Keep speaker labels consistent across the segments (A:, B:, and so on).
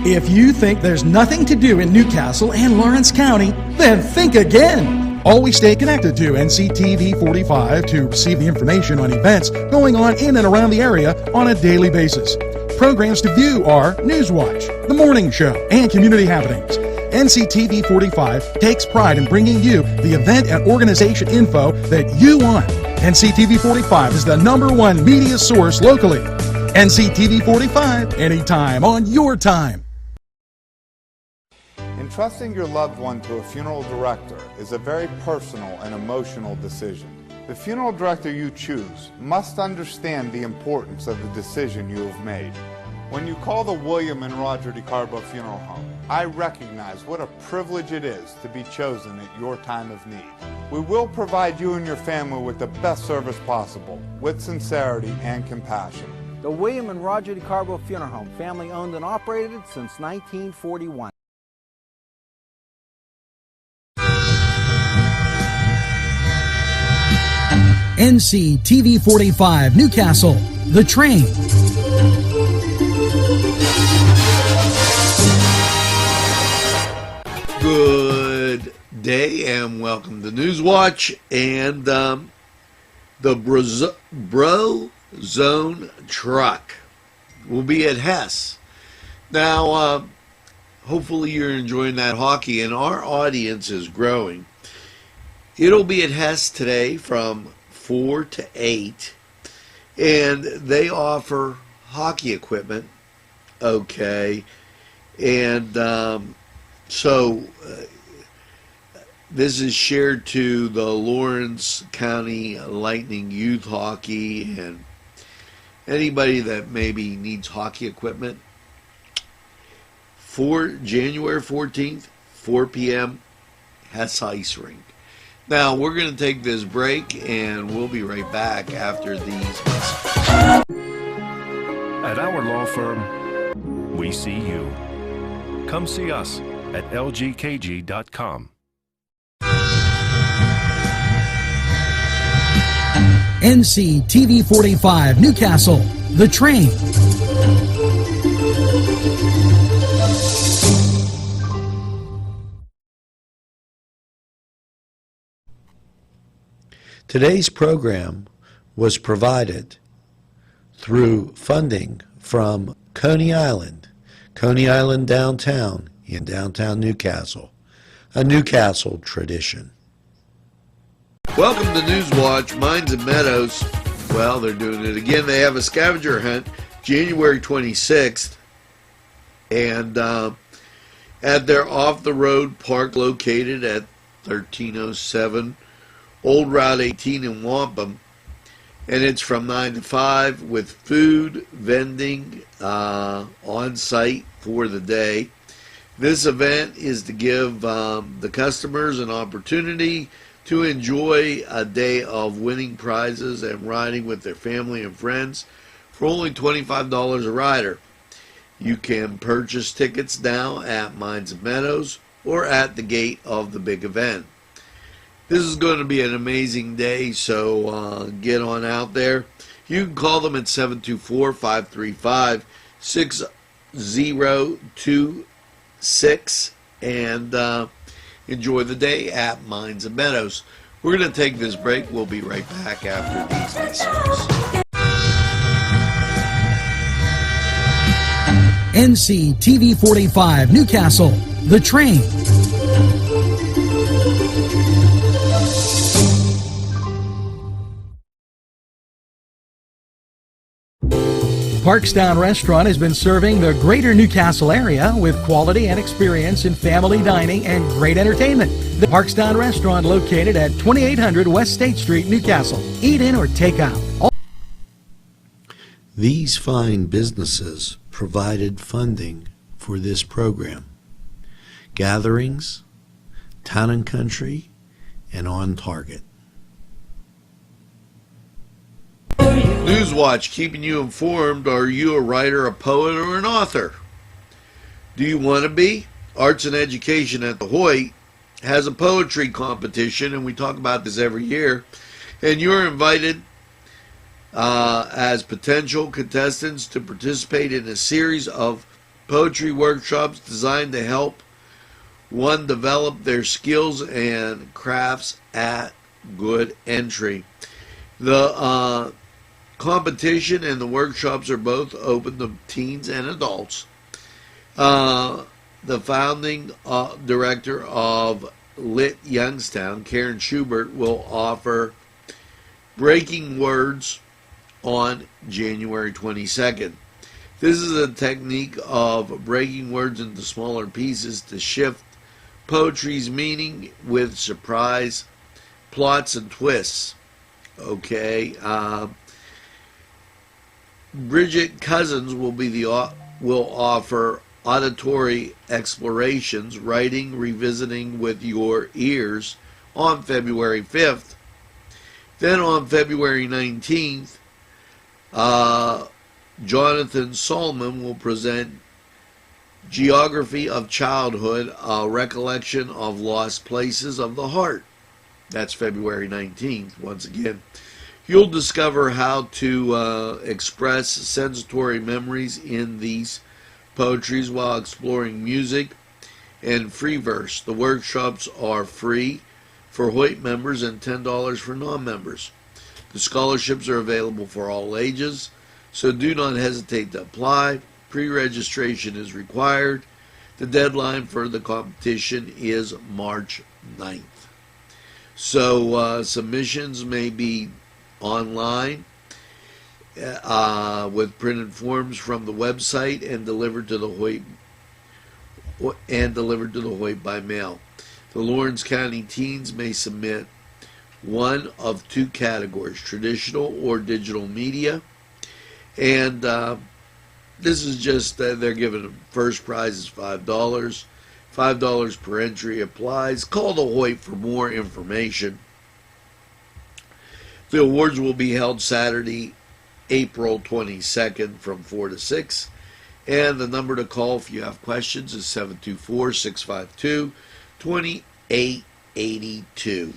A: If you think there's nothing to do in Newcastle and Lawrence County, then think again. Always stay connected to NCTV45 to receive the information on events going on in and around the area on a daily basis. Programs to view are NewsWatch, The Morning Show, and Community Happenings. NCTV45 takes pride in bringing you the event and organization info that you want. NCTV45 is the #1 media source locally. NCTV45, anytime on your time.
B: Entrusting your loved one to a funeral director is a very personal and emotional decision. The funeral director you choose must understand the importance of the decision you have made. When you call the William and Roger DeCarbo Funeral Home, I recognize what a privilege it is to be chosen at your time of need. We will provide you and your family with the best service possible, with sincerity and compassion.
C: The William and Roger DeCarbo Funeral Home, family owned and operated since 1941.
A: NCTV45 Newcastle, The Train.
D: Good day and welcome to NewsWatch and the Bro Zone truck will be at Hess. Now, hopefully you're enjoying that hockey and our audience is growing. It'll be at Hess today from 4 to 8, and they offer hockey equipment, okay, and this is shared to the Lawrence County Lightning Youth Hockey and anybody that maybe needs hockey equipment. For January 14th, 4 p.m., Hess Ice Rink. Now, we're going to take this break, and we'll be right back after these messages.
E: At our law firm, we see you. Come see us at lgkg.com.
A: NCTV45 Newcastle, The Train.
D: Today's program was provided through funding from Coney Island downtown in downtown Newcastle, a Newcastle tradition. Welcome to NewsWatch. Mines and Meadows. Well, they're doing it again. They have a scavenger hunt January 26th, and at their off-the-road park located at 1307 Old Route 18 in Wampum, and it's from 9 to 5 with food, vending on site for the day. This event is to give the customers an opportunity to enjoy a day of winning prizes and riding with their family and friends for only $25 a rider. You can purchase tickets now at Mines and Meadows or at the gate of the big event. This is going to be an amazing day, so get on out there. You can call them at 724-535-6026 and enjoy the day at Mines and Meadows. We're going to take this break. We'll be right back after these messages.
A: NCTV45 Newcastle, The Train. Parkstown Restaurant has been serving the greater Newcastle area with quality and experience in family dining and great entertainment. The Parkstown Restaurant located at 2800 West State Street, Newcastle. Eat in or take out.
D: These fine businesses provided funding for this program. Gatherings, Town and Country, and On Target. NewsWatch, keeping you informed. Are you a writer, a poet, or an author? Do you want to be? Arts and Education at the Hoyt has a poetry competition, and we talk about this every year. And you're invited as potential contestants to participate in a series of poetry workshops designed to help one develop their skills and crafts at good entry. The competition and the workshops are both open to teens and adults. The founding director of Lit Youngstown, Karen Schubert, will offer breaking words on January 22nd. This is a technique of breaking words into smaller pieces to shift poetry's meaning with surprise plots and twists. Okay, Bridget Cousins will offer auditory explorations, writing, revisiting with your ears on February 5th. Then on February 19th, Jonathan Solomon will present Geography of Childhood, a recollection of lost places of the heart. That's February 19th. Once again, you'll discover how to express sensory memories in these poetries while exploring music and free verse. The workshops are free for Hoyt members and $10 for non-members. The scholarships are available for all ages, so do not hesitate to apply. Pre-registration is required. The deadline for the competition is March 9th. So submissions may be online with printed forms from the website and delivered to the Hoyt by mail. The Lawrence County teens may submit one of two categories: traditional or digital media, and this is just they're giving them first prize is $5. $5 per entry applies. Call the Hoyt for more information. The awards will be held Saturday, April 22nd from 4 to 6. And the number to call if you have questions is 724-652-2882.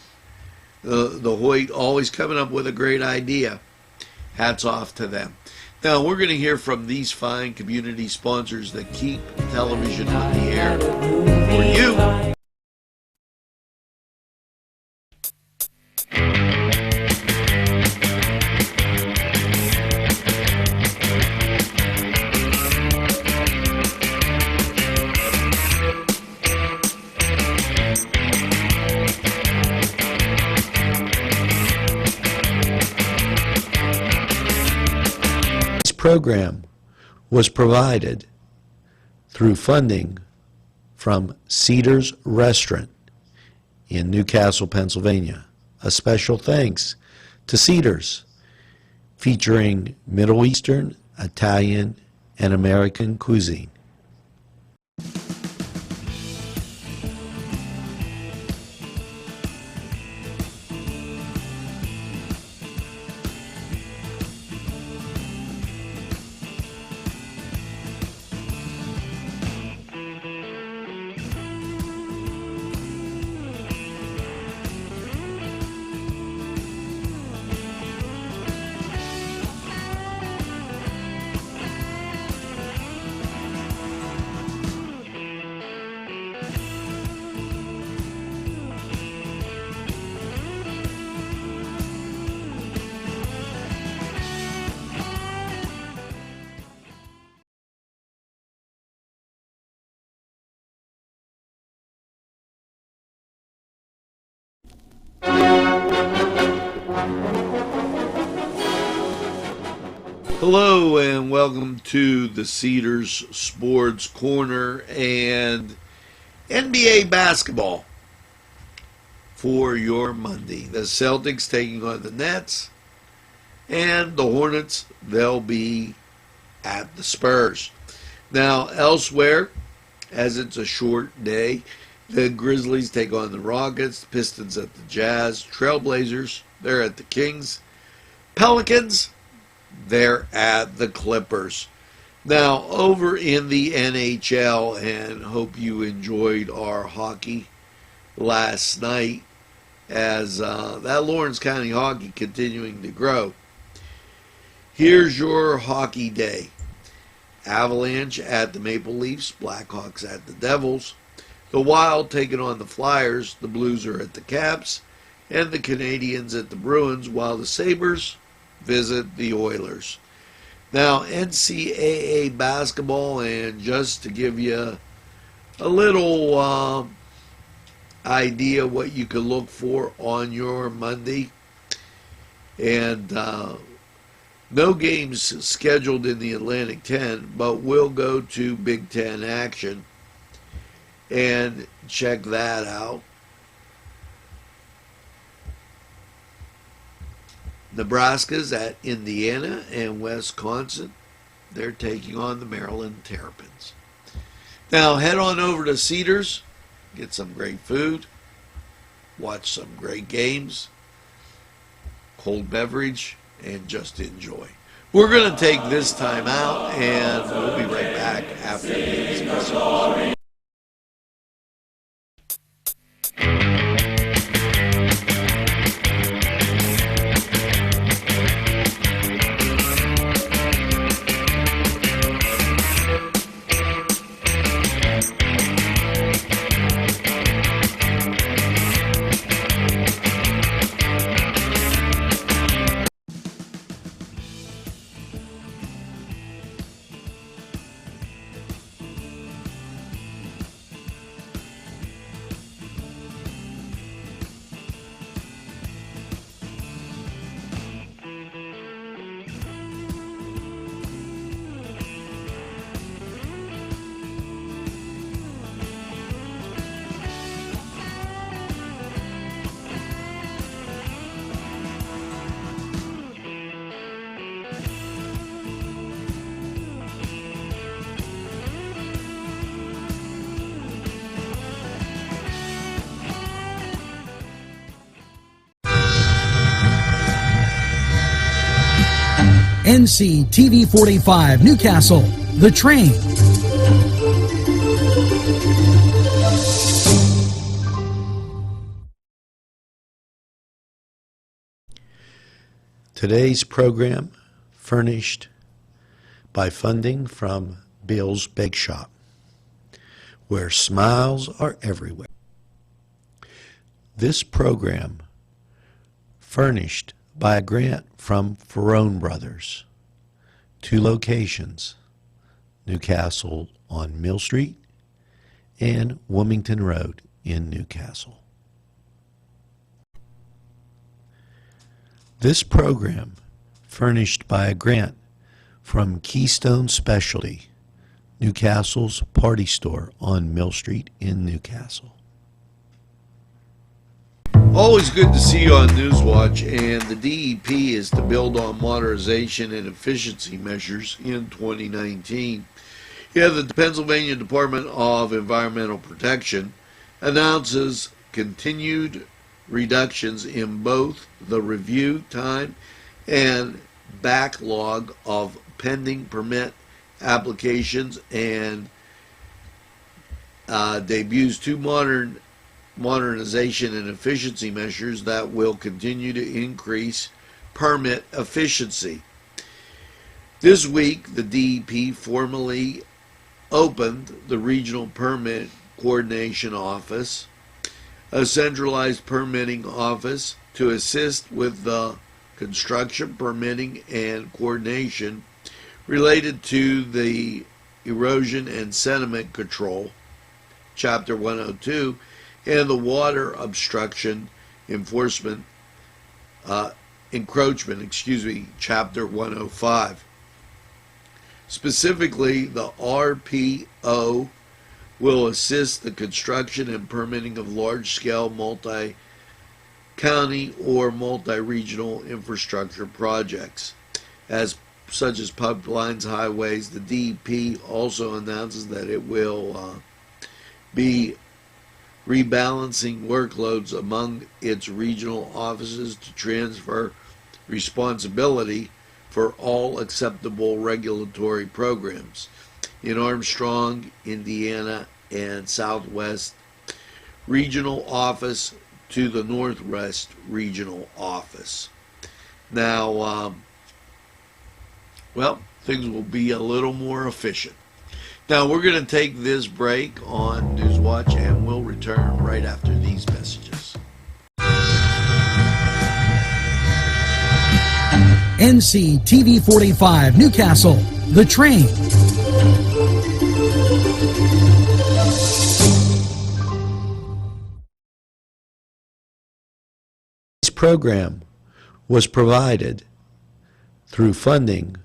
D: The Hoyt always coming up with a great idea. Hats off to them. Now, we're going to hear from these fine community sponsors that keep television on the air for you. Program was provided through funding from Cedars Restaurant in Newcastle, Pennsylvania. A special thanks to Cedars, featuring Middle Eastern, Italian, and American cuisine. Hello and welcome to the Cedars Sports Corner and NBA basketball for your Monday. The Celtics taking on the Nets, and the Hornets, they'll be at the Spurs. Now, elsewhere, as it's a short day, the Grizzlies take on the Rockets, the Pistons at the Jazz, Trailblazers, they're at the Kings, Pelicans, they're at the Clippers. Now, over in the NHL, and hope you enjoyed our hockey last night, as that Lawrence County hockey continuing to grow. Here's your hockey day. Avalanche at the Maple Leafs, Blackhawks at the Devils, the Wild taking on the Flyers, the Blues are at the Caps, and the Canadiens at the Bruins, while the Sabres visit the Oilers. Now, NCAA basketball, and just to give you a little idea what you could look for on your Monday, and no games scheduled in the Atlantic 10, but we'll go to Big Ten action and check that out. Nebraska's at Indiana, and Wisconsin, they're taking on the Maryland Terrapins. Now head on over to Cedars, get some great food, watch some great games, cold beverage, and just enjoy. We're going to take this time out, and we'll be right back after these messages.
A: NCTV45 Newcastle, The Train.
D: Today's program furnished by funding from Bill's Bake Shop, where smiles are everywhere. This program furnished by a grant from Ferrone Brothers, 2 locations, Newcastle on Mill Street and Wilmington Road in Newcastle. This program furnished by a grant from Keystone Specialty, Newcastle's party store on Mill Street in Newcastle. Always good to see you on NewsWatch, and the DEP is to build on modernization and efficiency measures in 2019. The Pennsylvania Department of Environmental Protection announces continued reductions in both the review time and backlog of pending permit applications, and debuts 2 modernization and efficiency measures that will continue to increase permit efficiency. This week, the DEP formally opened the Regional Permit Coordination Office, a centralized permitting office to assist with the construction, permitting, and coordination related to the erosion and sediment control, Chapter 102, and the water obstruction enforcement encroachment, Chapter 105. Specifically, the RPO will assist the construction and permitting of large-scale multi-county or multi-regional infrastructure projects, such as pipelines, highways. The DEP also announces that it will be rebalancing workloads among its regional offices to transfer responsibility for all acceptable regulatory programs in Armstrong, Indiana, and Southwest Regional Office to the Northwest Regional Office. Now, things will be a little more efficient. Now, we're going to take this break on NewsWatch, and we'll return right after these messages.
A: NCTV45 Newcastle, The Train.
D: This program was provided through funding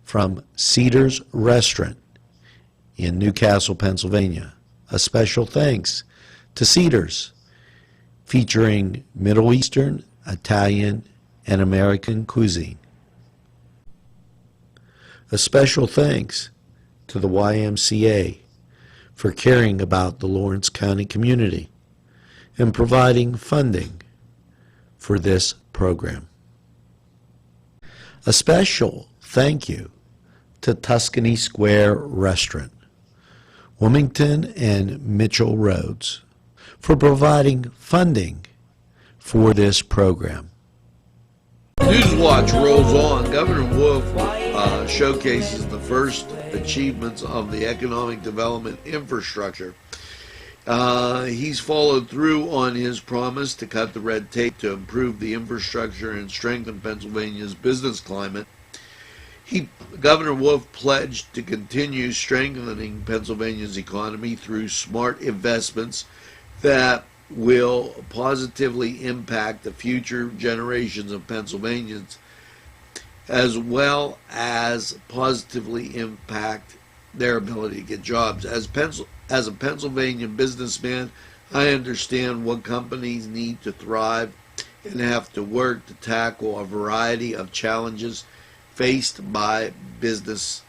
D: from Cedars Restaurant in Newcastle, Pennsylvania. A special thanks to Cedars, featuring Middle Eastern, Italian, and American cuisine. A special thanks to the YMCA for caring about the Lawrence County community and providing funding for this program. A special thank you to Tuscany Square Restaurant, Wilmington and Mitchell Roads, for providing funding for this program. NewsWatch rolls on. Governor Wolf showcases the first achievements of the economic development infrastructure. He's followed through on his promise to cut the red tape to improve the infrastructure and strengthen Pennsylvania's business climate. Governor Wolf pledged to continue strengthening Pennsylvania's economy through smart investments that will positively impact the future generations of Pennsylvanians, as well as positively impact their ability to get jobs. As a Pennsylvania businessman, I understand what companies need to thrive and have to work to tackle a variety of challenges faced by business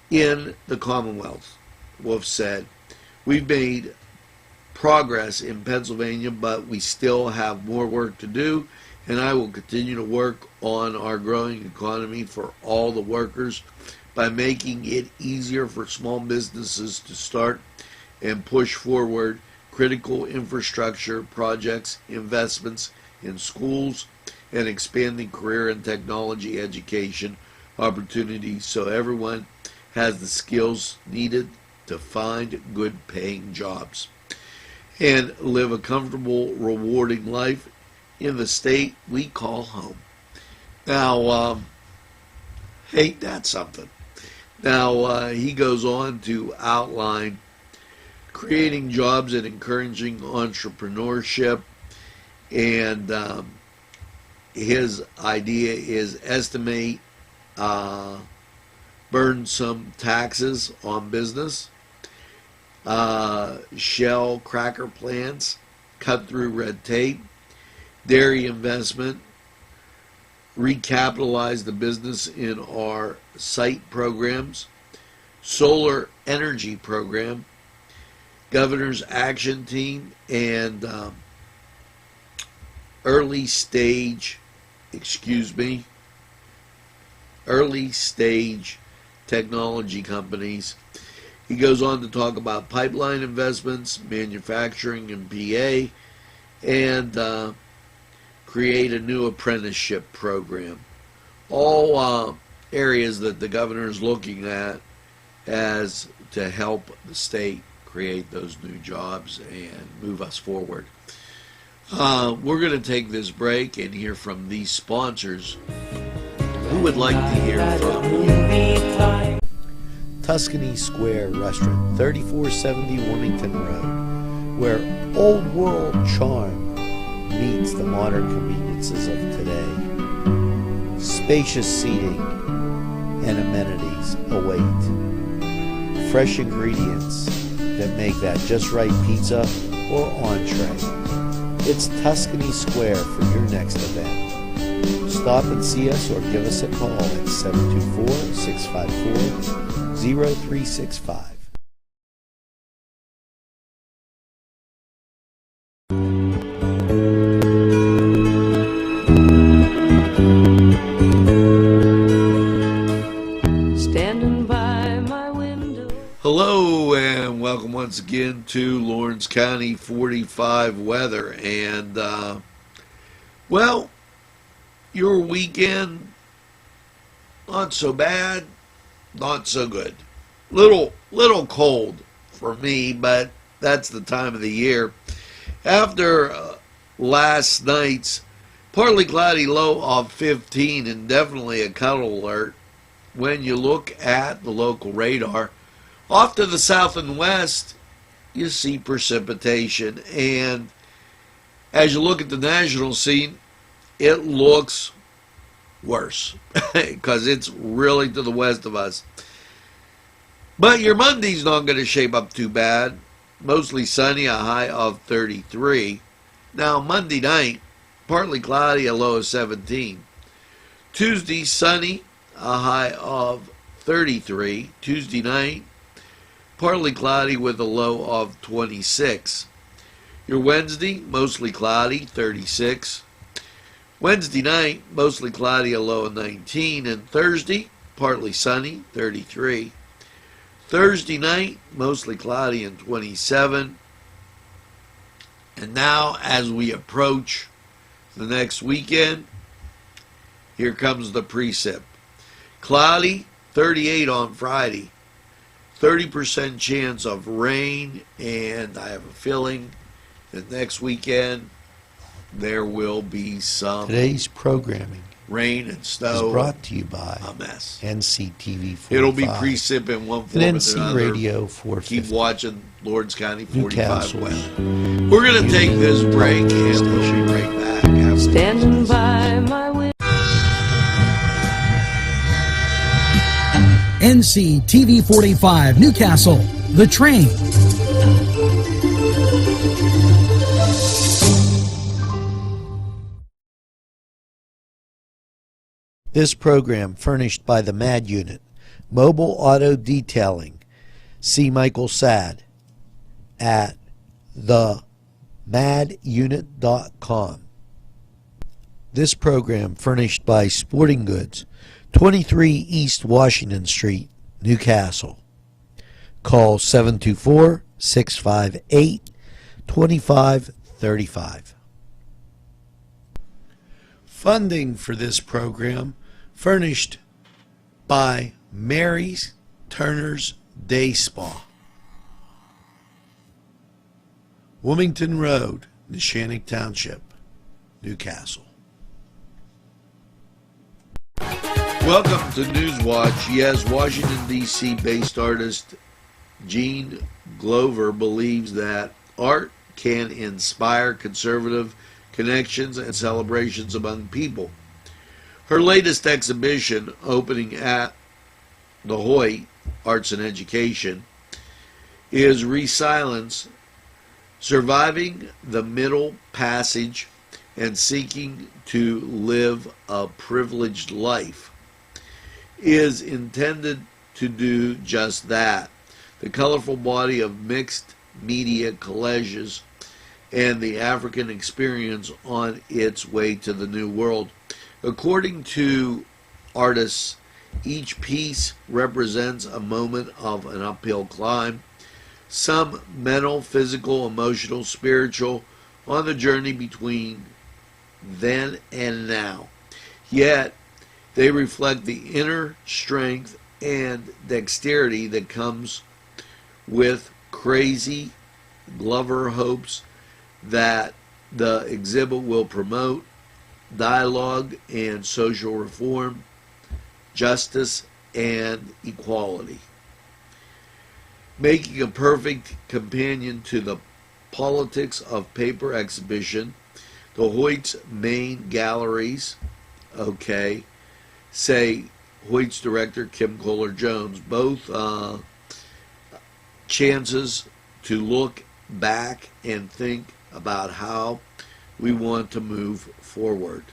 D: in the Commonwealth. Wolf said, "We've made progress in Pennsylvania, but we still have more work to do, and I will continue to work on our growing economy for all the workers by making it easier for small businesses to start and push forward critical infrastructure projects, investments in schools, and expanding career and technology education opportunities so everyone has the skills needed to find good paying jobs and live a comfortable, rewarding life in the state we call home." Now, ain't that something? Now, he goes on to outline creating jobs and encouraging entrepreneurship, and his idea is estimate burdensome taxes on business, shell cracker plants, cut through red tape, dairy investment, recapitalize the business in our site programs, solar energy program, governor's action team, and early stage technology companies. He goes on to talk about pipeline investments, manufacturing in PA, and create a new apprenticeship program. All areas that the governor is looking at as to help the state create those new jobs and move us forward. We're going to take this break and hear from these sponsors. Who would like to hear from you? Tuscany Square Restaurant, 3470 Wilmington Road, where old world charm meets the modern conveniences of today. Spacious seating and amenities await. Fresh ingredients that make that just right pizza or entree. It's Tuscany Square for your next event. Stop and see us or give us a call at 724-654-0365.
F: Standing by my window.
D: Hello and welcome once again to Lawrence County 45 weather. And well, your weekend not so bad. not so good. Little cold for me, but that's the time of the year. After last night's partly cloudy low of 15 and definitely a cuddle alert, when you look at the local radar, off to the south and west, you see precipitation. And as you look at the national scene, it looks worse because it's really to the west of us. But your Monday's not going to shape up too bad. Mostly sunny, a high of 33. Now, Monday night, partly cloudy, a low of 17. Tuesday, sunny, a high of 33. Tuesday night, partly cloudy with a low of 26. Your Wednesday, mostly cloudy, 36. Wednesday night, mostly cloudy, a low of 19. And Thursday, partly sunny, 33. Thursday night, mostly cloudy and 27. And now, as we approach the next weekend, here comes the precip. Cloudy, 38 on Friday. 30% chance of rain, and I have a feeling that next weekend there will be some
G: Today's programming
D: rain and
G: is
D: snow.
G: brought to you by
D: A mess.
G: NCTV45.
D: It'll be precip in one form
G: and
D: or
G: NC
D: another.
G: Radio 450.
D: Keep watching Lawrence County 45
G: Newcastle.
D: weather. We're going to take this break and we'll be right back. After
F: Standing by my window.
A: NCTV45 Newcastle, The Train.
G: This program furnished by the MAD Unit, Mobile Auto Detailing. See Michael Sad at themadunit.com. This program furnished by Sporting Goods, 23 East Washington Street, Newcastle. Call 724-658-2535. Funding for this program furnished by Mary's Turner's Day Spa, Wilmington Road, Neshannock Township, Newcastle. Welcome to NewsWatch. Yes, Washington, D.C. based artist Jean Glover believes that art can inspire conservative connections and celebrations among people. Her latest exhibition, opening at the Hoyt Arts and Education, is Resilience, Surviving the Middle Passage and Seeking to Live a Privileged Life, is intended to do just that. The colorful body of mixed media collages and the African experience on its way to the New World. According to artists, each piece represents a moment of an uphill climb, some mental, physical, emotional, spiritual, on the journey between then and now. Yet, they reflect the inner strength and dexterity that comes with crazy. Glover hopes that the exhibit will promote dialogue and social reform, justice, and equality. Making a perfect companion to the Politics of Paper exhibition, the Hoyt's main galleries, say Hoyt's director Kim Kohler-Jones, both chances to look back and think about how we want to move forward.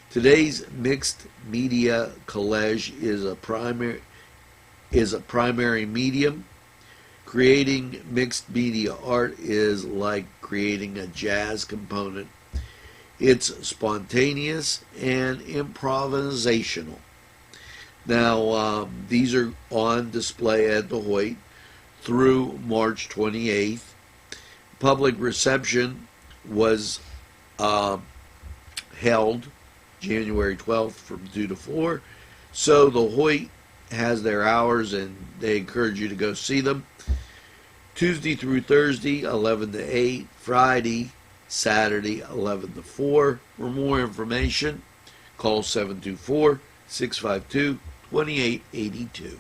G: Today's mixed media collage is a primary medium. Creating mixed media art is like creating a jazz component. It's spontaneous and improvisational. Now, these are on display at the Hoyt through March 28th. Public reception was held January 12th from 2 to 4. So the Hoyt has their hours, and they encourage you to go see them. Tuesday through Thursday, 11 to 8. Friday, Saturday, 11 to 4. For more information, call 724-652-2882.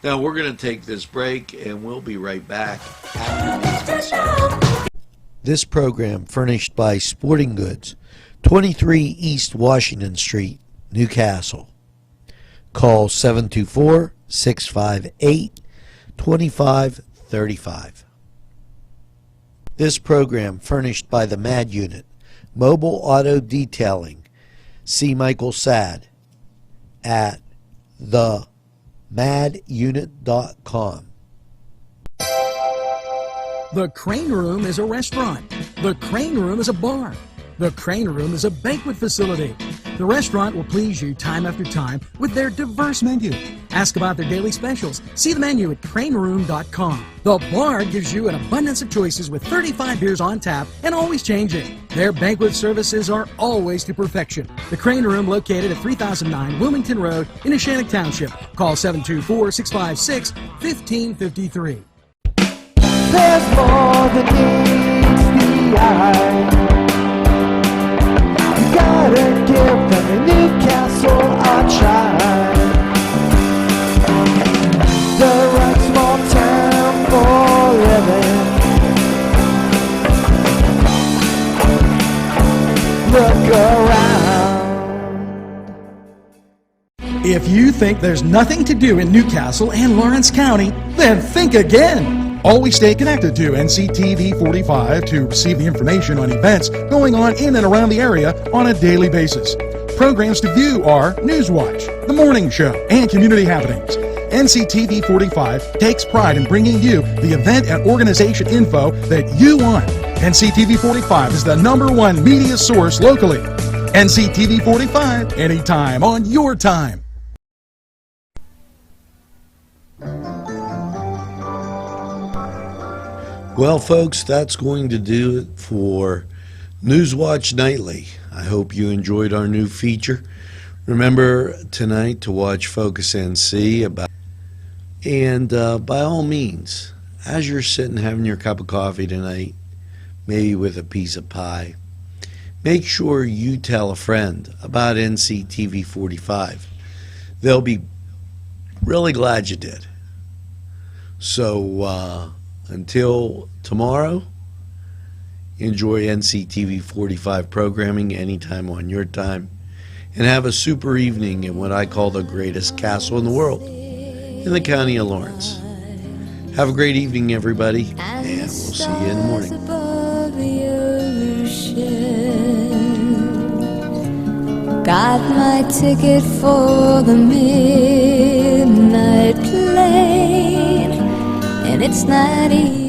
G: Now we're going to take this break, and we'll be right back after this message. This program furnished by Sporting Goods, 23 East Washington Street, Newcastle. Call 724-658-2535. This program furnished by the MAD Unit, Mobile Auto Detailing. See Michael Sad at themadunit.com.
A: The Crane Room is a restaurant. The Crane Room is a bar. The Crane Room is a banquet facility. The restaurant will please you time after time with their diverse menu. Ask about their daily specials. See the menu at craneroom.com. The bar gives you an abundance of choices with 35 beers on tap and always changing. Their banquet services are always to perfection. The Crane Room, located at 3009 Wilmington Road in Neshannock Township. Call 724-656-1553.
H: There's more than meets the eye. You gotta give them a Newcastle a try. The right small town for living. Look around.
A: If you think there's nothing to do in Newcastle and Lawrence County, then think again. Always stay connected to NCTV45 to receive the information on events going on in and around the area on a daily basis. Programs to view are NewsWatch, The Morning Show, and Community Happenings. NCTV45 takes pride in bringing you the event and organization info that you want. NCTV45 is the #1 media source locally. NCTV45, anytime on your time.
D: Well, folks, that's going to do it for NewsWatch Nightly. I hope you enjoyed our new feature. Remember tonight to watch Focus NC and by all means, as you're sitting having your cup of coffee tonight, maybe with a piece of pie, make sure you tell a friend about NCTV45. They'll be really glad you did. So, until tomorrow, enjoy NCTV45 programming anytime on your time, and have a super evening in what I call the greatest castle in the world, in the county of Lawrence. Have a great evening, everybody, and we'll see you in the morning.
F: Got my ticket for the midnight plane, and it's not easy.